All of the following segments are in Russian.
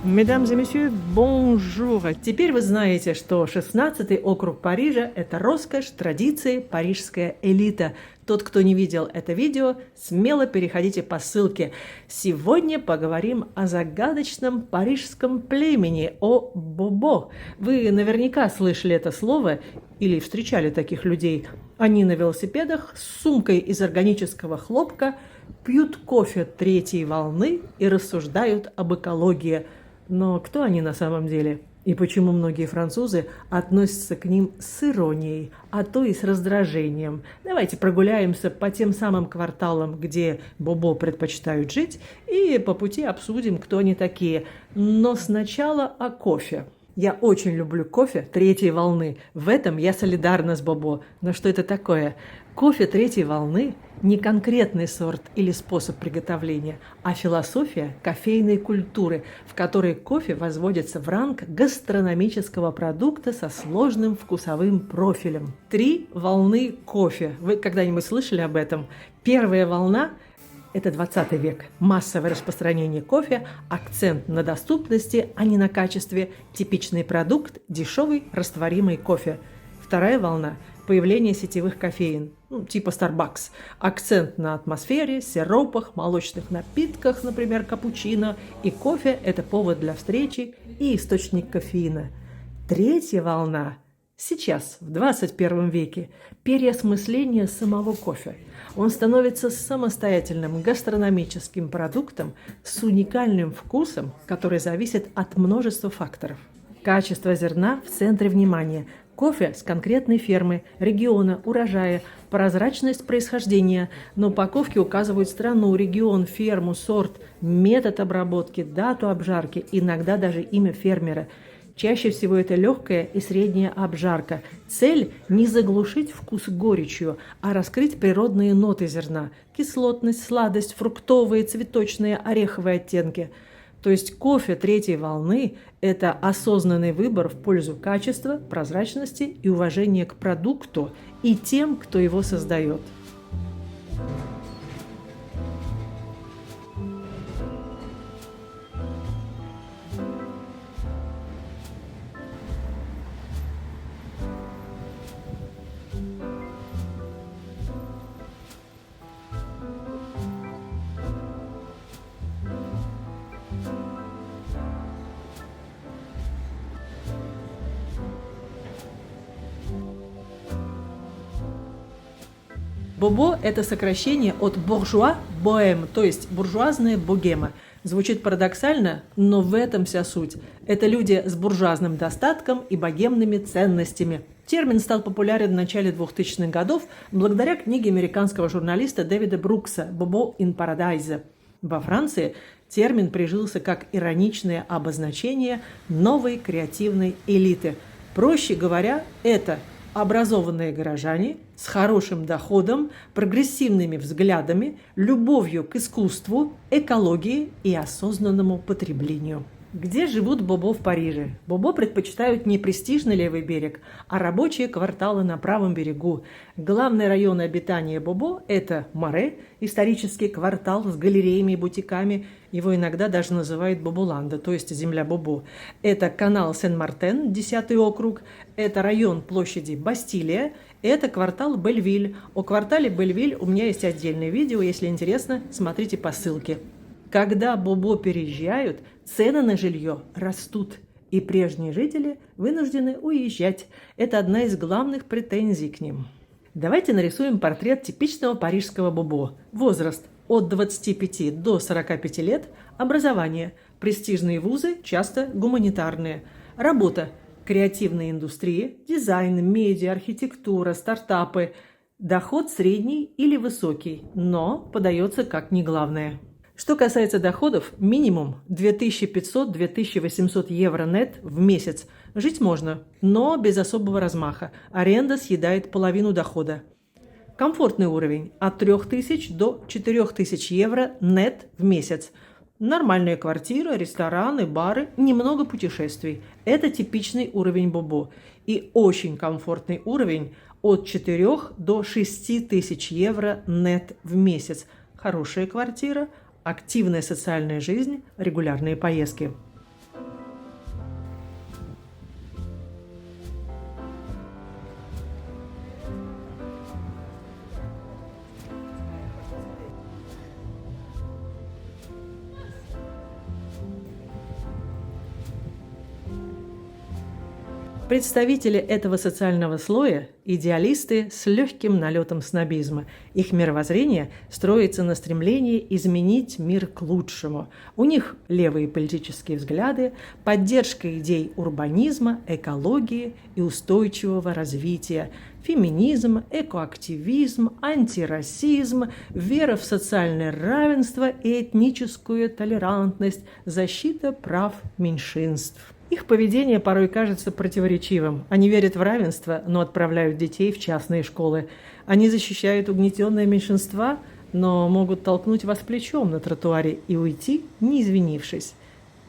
Mesdames et messieurs, bonjour! Теперь вы знаете, что 16-й округ Парижа – это роскошь, традиции, парижская элита. Тот, кто не видел это видео, смело переходите по ссылке. Сегодня поговорим о загадочном парижском племени, о бобо. Вы наверняка слышали это слово или встречали таких людей. Они на велосипедах с сумкой из органического хлопка пьют кофе третьей волны и рассуждают об экологии. Но кто они на самом деле? И почему многие французы относятся к ним с иронией, а то и с раздражением? Давайте прогуляемся по тем самым кварталам, где бобо предпочитают жить, и по пути обсудим, кто они такие. Но сначала о кофе. Я очень люблю кофе третьей волны. В этом я солидарна с бобо. Но что это такое? Кофе третьей волны – не конкретный сорт или способ приготовления, а философия кофейной культуры, в которой кофе возводится в ранг гастрономического продукта со сложным вкусовым профилем. 3 волны кофе. Вы когда-нибудь слышали об этом? Первая волна – это 20 век. Массовое распространение кофе, акцент на доступности, а не на качестве. Типичный продукт – дешевый растворимый кофе. Вторая волна – появление сетевых кофеин, типа Starbucks. Акцент на атмосфере, сиропах, молочных напитках, например, капучино. И кофе – это повод для встречи и источник кофеина. Третья волна – сейчас, в 21 веке, переосмысление самого кофе. Он становится самостоятельным гастрономическим продуктом с уникальным вкусом, который зависит от множества факторов. Качество зерна в центре внимания. Кофе с конкретной фермы, региона, урожая, прозрачность происхождения. На упаковке указывают страну, регион, ферму, сорт, метод обработки, дату обжарки, иногда даже имя фермера. Чаще всего это легкая и средняя обжарка. Цель – не заглушить вкус горечью, а раскрыть природные ноты зерна. Кислотность, сладость, фруктовые, цветочные, ореховые оттенки. То есть кофе третьей волны – это осознанный выбор в пользу качества, прозрачности и уважения к продукту и тем, кто его создает. Бобо – это сокращение от буржуа – боэм, то есть буржуазная богема. Звучит парадоксально, но в этом вся суть. Это люди с буржуазным достатком и богемными ценностями. Термин стал популярен в начале 2000-х годов благодаря книге американского журналиста Дэвида Брукса «Бобо in Paradise». Во Франции термин прижился как ироничное обозначение новой креативной элиты. Проще говоря, это образованные горожане с хорошим доходом, прогрессивными взглядами, любовью к искусству, экологии и осознанному потреблению. Где живут бобо в Париже? Бобо предпочитают не престижный левый берег, а рабочие кварталы на правом берегу. Главный район обитания бобо – это Маре, исторический квартал с галереями и бутиками. Его иногда даже называют Боболанда, то есть земля бобо. Это канал Сен-Мартен, 10-й округ. Это район площади Бастилия. Это квартал Бельвиль. О квартале Бельвиль у меня есть отдельное видео. Если интересно, смотрите по ссылке. Когда бобо переезжают, цены на жилье растут, и прежние жители вынуждены уезжать. Это одна из главных претензий к ним. Давайте нарисуем портрет типичного парижского бобо. Возраст от 25 до 45 лет, образование, престижные вузы, часто гуманитарные, работа, креативная индустрия, дизайн, медиа, архитектура, стартапы, доход средний или высокий, но подается как не главное. Что касается доходов, минимум 2500-2800 евро нет в месяц. Жить можно, но без особого размаха. Аренда съедает половину дохода. Комфортный уровень от 3000 до 4000 евро нет в месяц. Нормальная квартира, рестораны, бары, немного путешествий. Это типичный уровень бобо. И очень комфортный уровень от 4 до 6 тысяч евро нет в месяц. Хорошая квартира, активная социальная жизнь, регулярные поездки. Представители этого социального слоя – идеалисты с легким налетом снобизма. Их мировоззрение строится на стремлении изменить мир к лучшему. У них левые политические взгляды, поддержка идей урбанизма, экологии и устойчивого развития, феминизм, экоактивизм, антирасизм, вера в социальное равенство и этническую толерантность, защита прав меньшинств. Их поведение порой кажется противоречивым. Они верят в равенство, но отправляют детей в частные школы. Они защищают угнетенные меньшинства, но могут толкнуть вас плечом на тротуаре и уйти, не извинившись.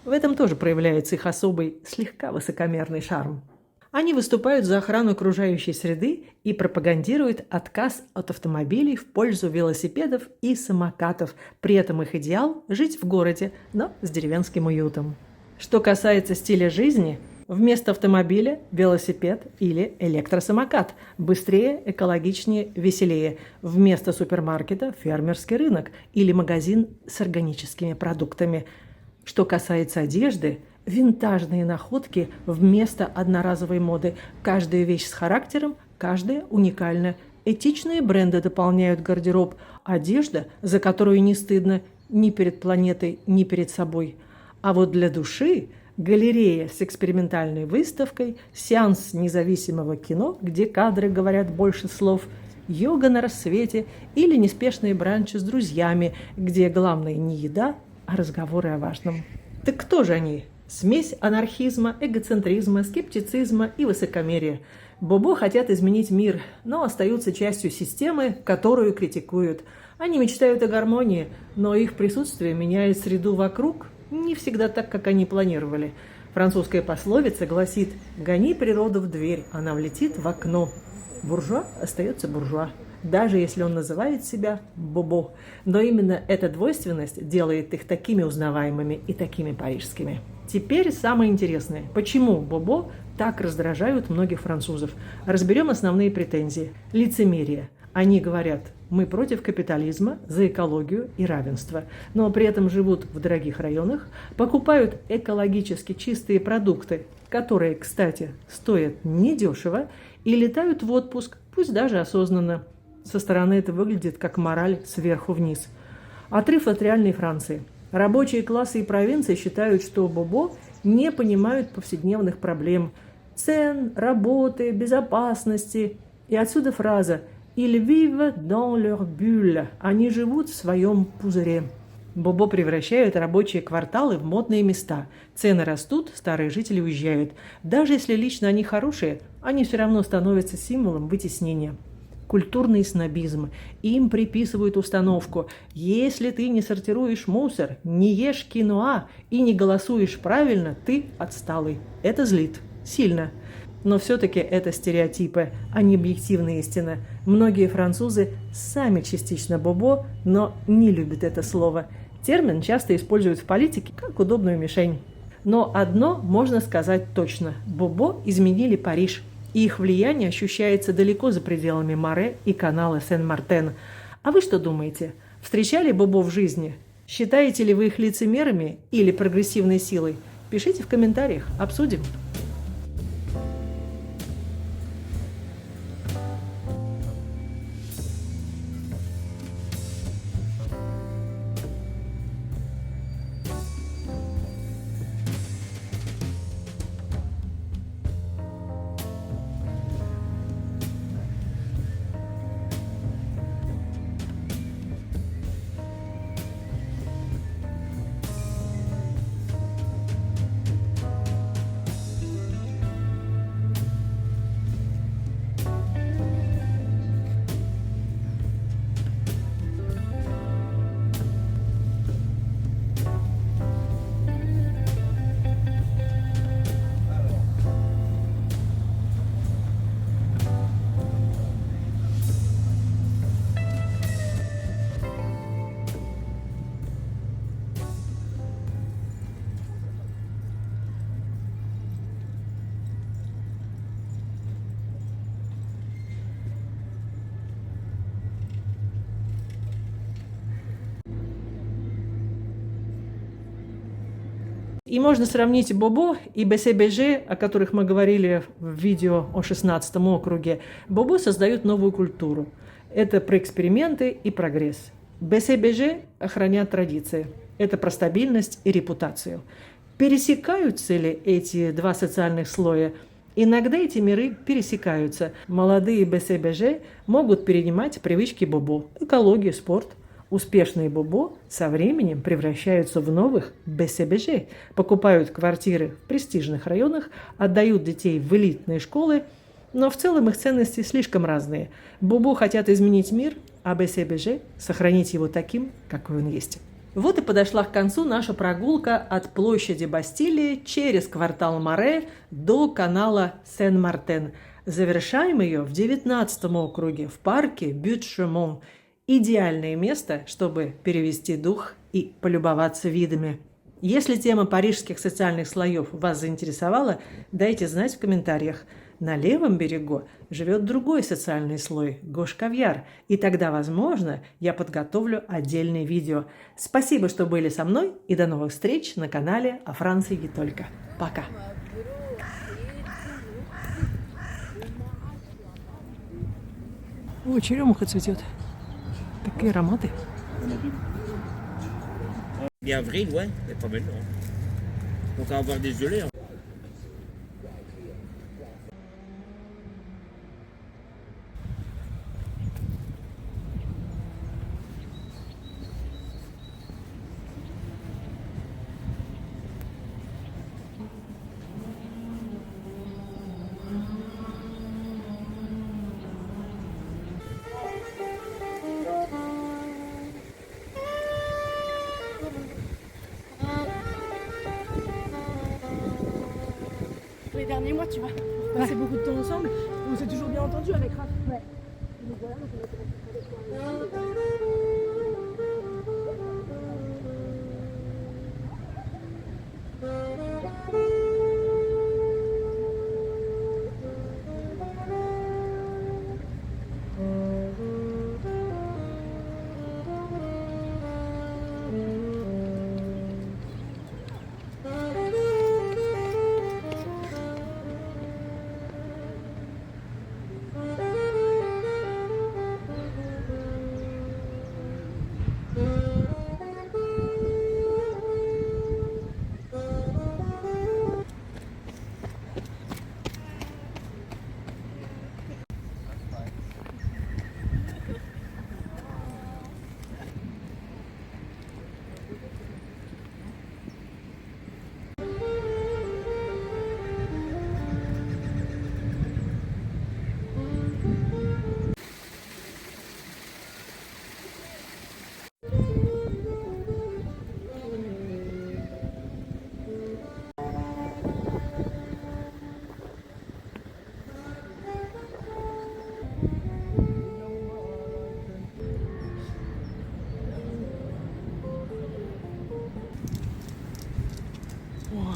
В этом тоже проявляется их особый, слегка высокомерный шарм. Они выступают за охрану окружающей среды и пропагандируют отказ от автомобилей в пользу велосипедов и самокатов. При этом их идеал – жить в городе, но с деревенским уютом. Что касается стиля жизни, вместо автомобиля – велосипед или электросамокат. Быстрее, экологичнее, веселее. Вместо супермаркета – фермерский рынок или магазин с органическими продуктами. Что касается одежды – винтажные находки вместо одноразовой моды. Каждая вещь с характером, каждая уникальна. Этичные бренды дополняют гардероб. Одежда, за которую не стыдно ни перед планетой, ни перед собой. А вот для души галерея с экспериментальной выставкой, сеанс независимого кино, где кадры говорят больше слов, йога на рассвете или неспешные бранчи с друзьями, где главное не еда, а разговоры о важном. Так кто же они? Смесь анархизма, эгоцентризма, скептицизма и высокомерия. Бобо хотят изменить мир, но остаются частью системы, которую критикуют. Они мечтают о гармонии, но их присутствие меняет среду вокруг не всегда так, как они планировали. Французская пословица гласит: «Гони природу в дверь, она влетит в окно». Буржуа остается буржуа, даже если он называет себя Бобо. Но именно эта двойственность делает их такими узнаваемыми и такими парижскими. Теперь самое интересное. Почему Бобо так раздражают многих французов? Разберем основные претензии. Лицемерие. Они говорят: мы против капитализма, за экологию и равенство, но при этом живут в дорогих районах, покупают экологически чистые продукты, которые, кстати, стоят недешево, и летают в отпуск, пусть даже осознанно. Со стороны это выглядит как мораль сверху вниз. Отрыв от реальной Франции. Рабочие классы и провинции считают, что Бобо не понимают повседневных проблем, цен, работы, безопасности. И отсюда фраза «Ils vivent dans leur bulle» – «Они живут в своем пузыре». Бобо превращают рабочие кварталы в модные места. Цены растут, старые жители уезжают. Даже если лично они хорошие, они все равно становятся символом вытеснения. Культурный снобизм. Им приписывают установку: если ты не сортируешь мусор, не ешь киноа и не голосуешь правильно, ты отсталый. Это злит. Сильно. Но все-таки это стереотипы, а не объективная истина. Многие французы сами частично бобо, но не любят это слово. Термин часто используют в политике как удобную мишень. Но одно можно сказать точно. Бобо изменили Париж. И их влияние ощущается далеко за пределами Море и канала Сен-Мартен. А вы что думаете? Встречали Бобо в жизни? Считаете ли вы их лицемерами или прогрессивной силой? Пишите в комментариях, обсудим. И можно сравнить Бобо и БСБЖ, о которых мы говорили в видео о 16-м округе. Бобо создают новую культуру. Это про эксперименты и прогресс. БСБЖ охраняет традиции. Это про стабильность и репутацию. Пересекаются ли эти два социальных слоя? Иногда эти миры пересекаются. Молодые БСБЖ могут перенимать привычки Бобо, экологию, спорт. Успешные Бобо со временем превращаются в новых БСБЖ, покупают квартиры в престижных районах, отдают детей в элитные школы, но в целом их ценности слишком разные. Бобо хотят изменить мир, а БСБЖ сохранить его таким, какой он есть. Вот и подошла к концу наша прогулка от площади Бастилии через квартал Маре до канала Сен-Мартен. Завершаем ее в 19-м округе, в парке Бют-Шумон. Идеальное место, чтобы перевести дух и полюбоваться видами. Если тема парижских социальных слоев вас заинтересовала, дайте знать в комментариях. На левом берегу живет другой социальный слой – Гош-Кавьяр, и тогда, возможно, я подготовлю отдельное видео. Спасибо, что были со мной, и до новых встреч на канале о Франции и только. Пока! О, черемуха цветет. Какие ароматы. Et avril, ouais, c'est pas mal. Hein. Donc, on va avoir des gelées. Hein. Les derniers mois, tu vois, on passait beaucoup de temps ensemble, on s'est toujours bien entendu avec Raph. Ouais. Donc voilà, donc on a commencé à О,